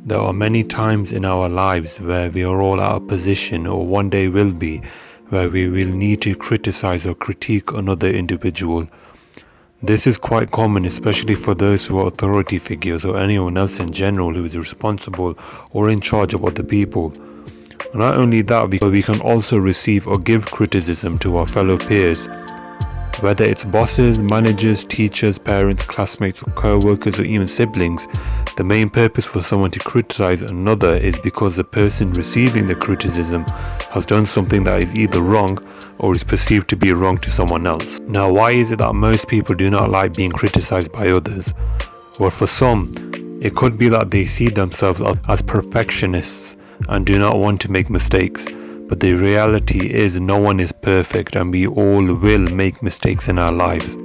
There are many times in our lives where we are all at a position, or one day will be, where we will need to criticize or critique another individual. This is quite common, especially for those who are authority figures or anyone else in general who is responsible or in charge of other people. Not only that, we can also receive or give criticism to our fellow peers. Whether it's bosses, managers, teachers, parents, classmates, co-workers or even siblings, the main purpose for someone to criticize another is because the person receiving the criticism has done something that is either wrong or is perceived to be wrong to someone else. Now, why is it that most people do not like being criticized by others? Well, for some, it could be that they see themselves as perfectionists and do not want to make mistakes. But the reality is no one is perfect and we all will make mistakes in our lives.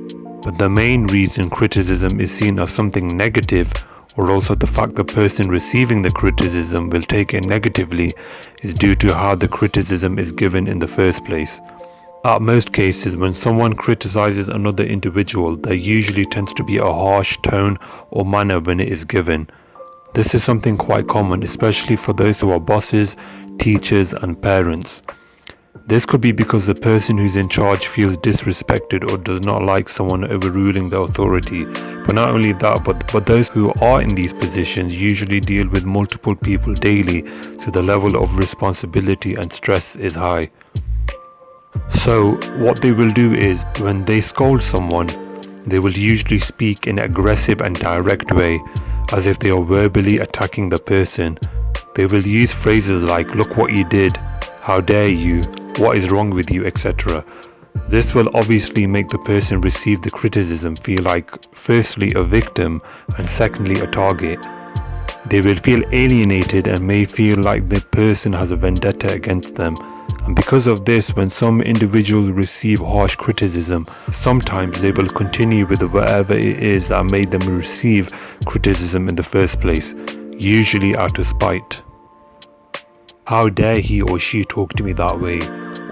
But the main reason criticism is seen as something negative, or also the fact the person receiving the criticism will take it negatively, is due to how the criticism is given in the first place. At most cases, when someone criticizes another individual, there usually tends to be a harsh tone or manner when it is given. This is something quite common, especially for those who are bosses, teachers and parents. This could be because the person who's in charge feels disrespected or does not like someone overruling their authority. But not only that, but those who are in these positions usually deal with multiple people daily, so the level of responsibility and stress is high. So what they will do is, when they scold someone, they will usually speak in an aggressive and direct way, as if they are verbally attacking the person. They will use phrases like, "Look what you did," "How dare you," "What is wrong with you," etc. This will obviously make the person receive the criticism feel like, firstly, a victim and secondly, a target. They will feel alienated and may feel like the person has a vendetta against them. And because of this, when some individuals receive harsh criticism, sometimes they will continue with whatever it is that made them receive criticism in the first place, usually out of spite. "How dare he or she talk to me that way?"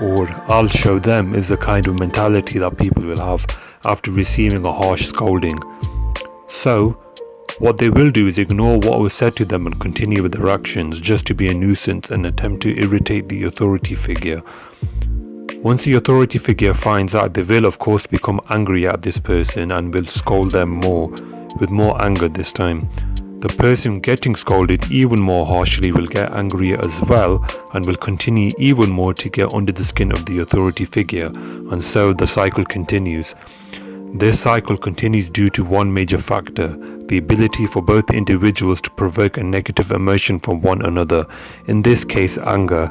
or "I'll show them" is the kind of mentality that people will have after receiving a harsh scolding. So, what they will do is ignore what was said to them and continue with their actions just to be a nuisance and attempt to irritate the authority figure. Once the authority figure finds out, they will of course become angry at this person and will scold them more, with more anger this time. The person getting scolded even more harshly will get angrier as well and will continue even more to get under the skin of the authority figure, and so the cycle continues. This cycle continues due to one major factor: the ability for both individuals to provoke a negative emotion from one another, in this case anger.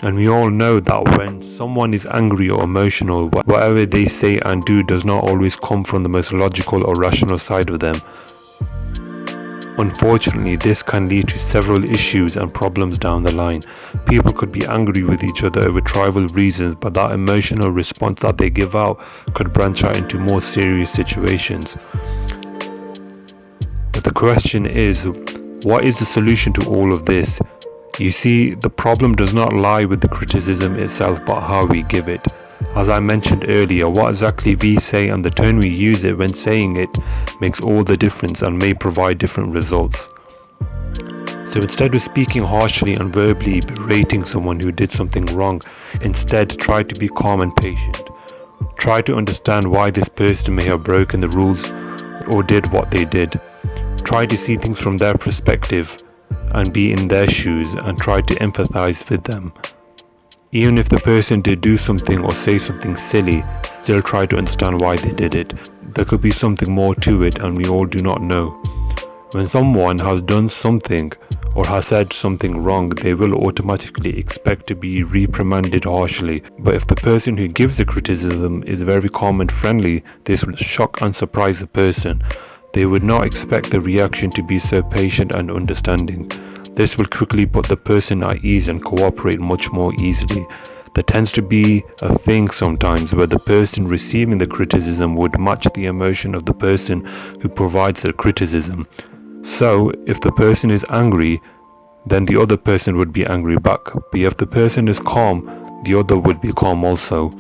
And we all know that when someone is angry or emotional, whatever they say and do does not always come from the most logical or rational side of them. Unfortunately, this can lead to several issues and problems down the line. People could be angry with each other over trivial reasons, but that emotional response that they give out could branch out into more serious situations. But the question is, what is the solution to all of this? You see, the problem does not lie with the criticism itself, but how we give it. As I mentioned earlier, what exactly we say and the tone we use it when saying it makes all the difference and may provide different results. So instead of speaking harshly and verbally berating someone who did something wrong, instead try to be calm and patient. Try to understand why this person may have broken the rules or did what they did. Try to see things from their perspective and be in their shoes and try to empathize with them. Even if the person did do something or say something silly, still try to understand why they did it. There could be something more to it and we all do not know. When someone has done something or has said something wrong, they will automatically expect to be reprimanded harshly. But if the person who gives the criticism is very calm and friendly, this will shock and surprise the person. They would not expect the reaction to be so patient and understanding. This will quickly put the person at ease and cooperate much more easily. There tends to be a thing sometimes where the person receiving the criticism would match the emotion of the person who provides the criticism. So, if the person is angry, then the other person would be angry back. But if the person is calm, the other would be calm also.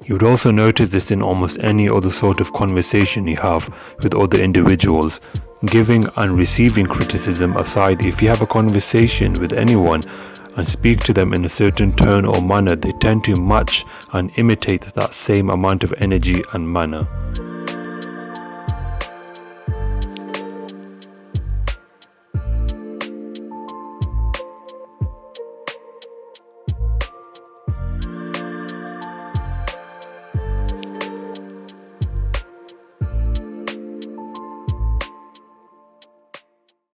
You would also notice this in almost any other sort of conversation you have with other individuals. Giving and receiving criticism aside, if you have a conversation with anyone and speak to them in a certain tone or manner, they tend to match and imitate that same amount of energy and manner.